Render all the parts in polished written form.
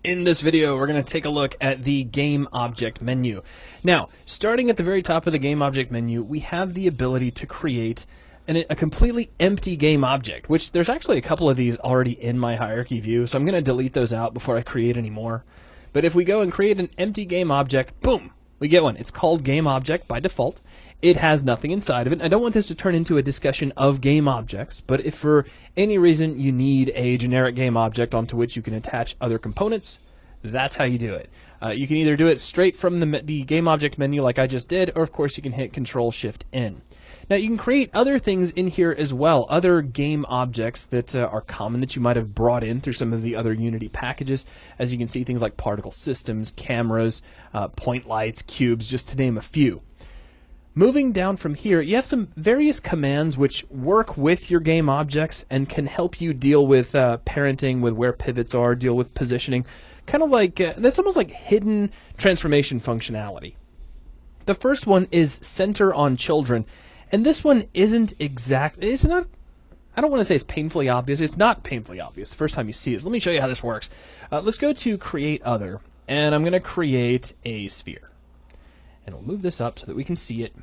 In this video, we're going to take a look at the GameObject menu. Now, starting at the very top of the GameObject menu, we have the ability to create a completely empty GameObject, which there's actually a couple of these already in my hierarchy view, so I'm going to delete those out before I create any more. But if we go and create an empty GameObject, boom, we get one. It's called GameObject by default. It has nothing inside of it. I don't want this to turn into a discussion of GameObjects, but if for any reason you need a generic GameObject onto which you can attach other components, that's how you do it. You can either do it straight from the GameObject menu like I just did, or of course you can hit Control-Shift-N. Now you can create other things in here as well, other game objects that are common that you might have brought in through some of the other Unity packages. As you can see, things like particle systems, cameras, point lights, cubes, just to name a few. Moving down from here, you have some various commands which work with your game objects and can help you deal with parenting, with where pivots are, deal with positioning. Kind of like, that's almost like hidden transformation functionality. The first one is center on children. And this one isn't it's not, I don't want to say it's painfully obvious. It's not painfully obvious the first time you see it. Let me show you how this works. Let's go to Create Other, and I'm going to create a sphere. And we'll move this up so that we can see it.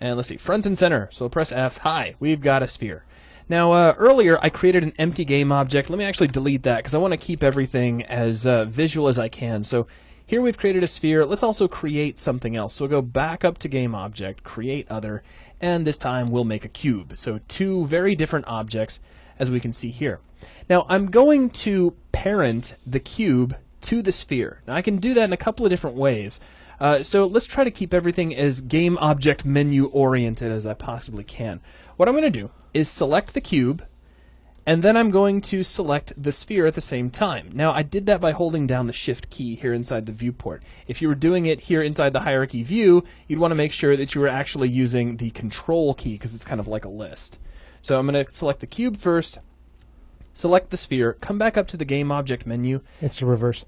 And let's see, front and center. So press F. Hi, we've got a sphere. Now, earlier I created an empty game object. Let me actually delete that because I want to keep everything as visual as I can. So here we've created a sphere. Let's also create something else. So we'll go back up to GameObject, Create Other, and this time we'll make a cube. So two very different objects, as we can see here. Now, I'm going to parent the cube to the sphere. Now, I can do that in a couple of different ways. So let's try to keep everything as GameObject menu oriented as I possibly can. What I'm going to do is select the cube, and then I'm going to select the sphere at the same time. Now, I did that by holding down the Shift key here inside the viewport. If you were doing it here inside the hierarchy view, you'd want to make sure that you were actually using the Control key because it's kind of like a list. So I'm going to select the cube first, select the sphere, come back up to the GameObject menu. It's the reverse.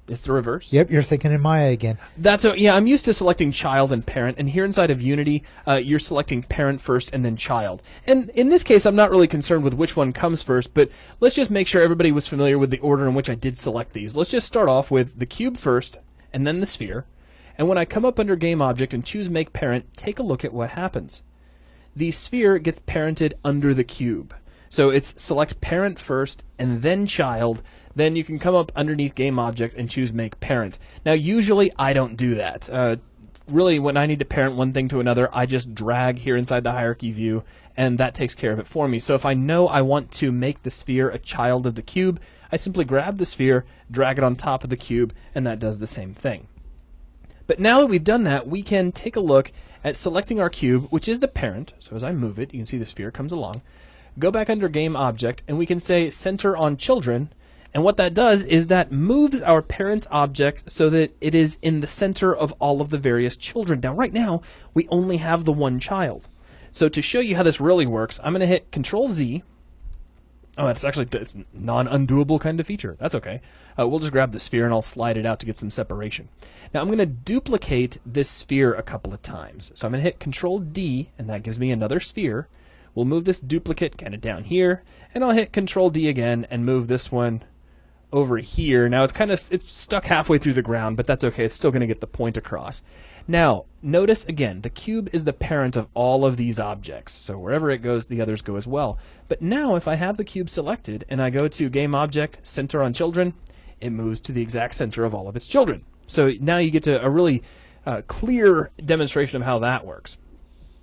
It's the reverse? Yep, you're thinking in Maya again. Yeah, I'm used to selecting child and parent, and here inside of Unity, you're selecting parent first and then child. And in this case, I'm not really concerned with which one comes first, but let's just make sure everybody was familiar with the order in which I did select these. Let's just start off with the cube first, and then the sphere. And when I come up under GameObject and choose Make Parent, take a look at what happens. The sphere gets parented under the cube. So it's select parent first, and then child. Then you can come up underneath GameObject and choose Make Parent. Now, usually I don't do that. Really, when I need to parent one thing to another, I just drag here inside the hierarchy view, and that takes care of it for me. So if I know I want to make the sphere a child of the cube, I simply grab the sphere, drag it on top of the cube, and that does the same thing. But now that we've done that, we can take a look at selecting our cube, which is the parent. So as I move it, you can see the sphere comes along. Go back under GameObject, and we can say Center on Children. And what that does is that moves our parent object so that it is in the center of all of the various children. Now, right now, we only have the one child. So to show you how this really works, I'm going to hit Control-Z. Oh, it's a non-undoable kind of feature. That's okay. We'll just grab the sphere and I'll slide it out to get some separation. Now, I'm going to duplicate this sphere a couple of times. So I'm going to hit Control-D, and that gives me another sphere. We'll move this duplicate kind of down here, and I'll hit Control-D again and move this one over here. Now it's stuck halfway through the ground, but that's okay. It's still going to get the point across. Now, notice again, the cube is the parent of all of these objects. So wherever it goes, the others go as well. But now if I have the cube selected and I go to GameObject, Center on Children, it moves to the exact center of all of its children. So now you get to a really clear demonstration of how that works.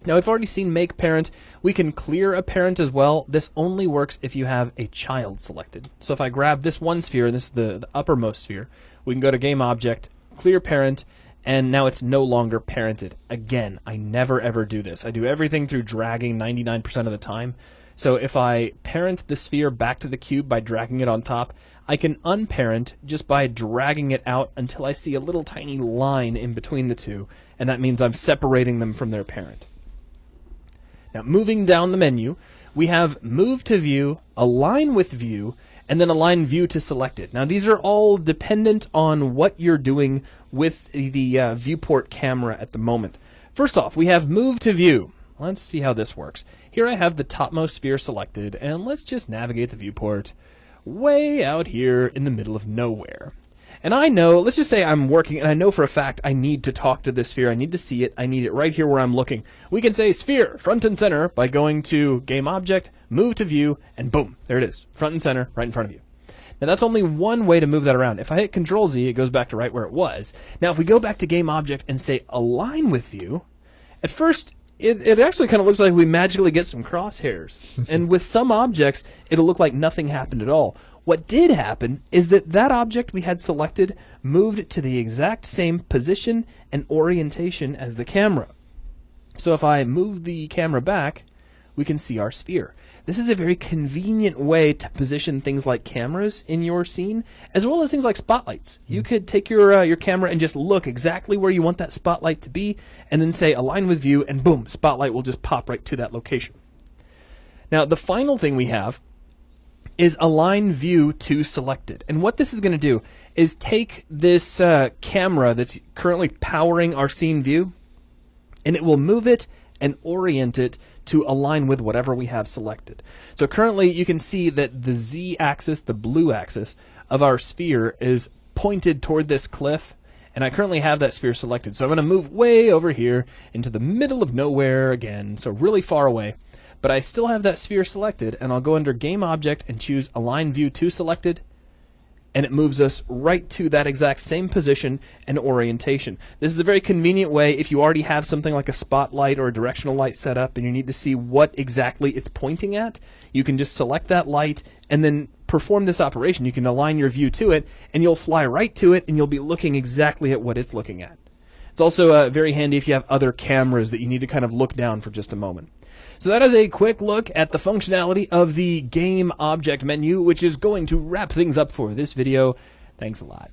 Now, we've already seen Make Parent. We can clear a parent as well. This only works if you have a child selected. So if I grab this one sphere, and this is the uppermost sphere, we can go to GameObject, clear parent, and now it's no longer parented. Again, I never ever do this. I do everything through dragging 99% of the time. So if I parent the sphere back to the cube by dragging it on top, I can unparent just by dragging it out until I see a little tiny line in between the two, and that means I'm separating them from their parent. Now, moving down the menu, we have Move to View, Align with View, and then Align View to Selected. Now, these are all dependent on what you're doing with the viewport camera at the moment. First off, we have Move to View. Let's see how this works. Here I have the topmost sphere selected, and let's just navigate the viewport. way out here in the middle of nowhere. And I know, let's just say I'm working, and I know for a fact I need to talk to this sphere. I need to see it. I need it right here where I'm looking. We can say sphere, front and center, by going to GameObject, move to view, and boom, there it is. Front and center, right in front of you. Now that's only one way to move that around. If I hit Control-Z, it goes back to right where it was. Now if we go back to GameObject and say align with view, at first it actually kind of looks like we magically get some crosshairs. And with some objects, it'll look like nothing happened at all. What did happen is that object we had selected moved to the exact same position and orientation as the camera. So if I move the camera back, we can see our sphere. This is a very convenient way to position things like cameras in your scene, as well as things like spotlights. You could take your camera and just look exactly where you want that spotlight to be, and then say align with view, and boom, spotlight will just pop right to that location. Now the final thing we have is align view to selected. And what this is going to do is take this camera that's currently powering our scene view, and it will move it and orient it to align with whatever we have selected. So currently you can see that the Z-axis, the blue axis of our sphere, is pointed toward this cliff, and I currently have that sphere selected. So I'm going to move way over here into the middle of nowhere again, so really far away. But I still have that sphere selected, and I'll go under GameObject and choose Align View to Selected, and it moves us right to that exact same position and orientation. This is a very convenient way if you already have something like a spotlight or a directional light set up and you need to see what exactly it's pointing at. You can just select that light and then perform this operation. You can align your view to it, and you'll fly right to it, and you'll be looking exactly at what it's looking at. It's also very handy if you have other cameras that you need to kind of look down for just a moment. So that is a quick look at the functionality of the GameObject menu, which is going to wrap things up for this video. Thanks a lot.